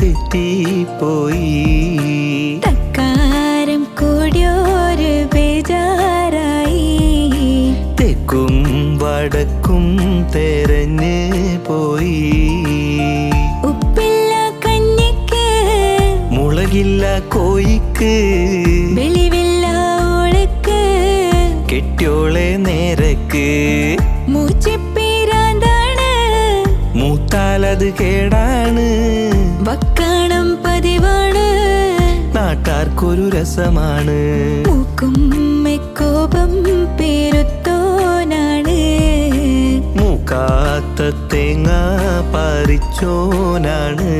തെറ്റിപ്പോയി. തക്കാരം കൂടിയൊരു ബേജാറായി. തെക്കും വടക്കും തെരഞ്ഞ് പോയി. ഉപ്പില്ല കഞ്ഞിക്ക് മുളകില്ല കോയിക്ക് വെളിവില്ല ഓളക്ക് കെട്ടിയോളെ നേരക്ക്. മൂച്ചിപ്പീരാന്താണ് മൂത്താലത് കേടാണ്. വക്കാണം പതിവാണ് നാട്ടാർക്കൊരു രസമാണ്. മൂക്കും മെക്കോപം പേരുത്തോനാണ്. മൂക്കാത്ത തേങ്ങ പറിച്ചോനാണ്.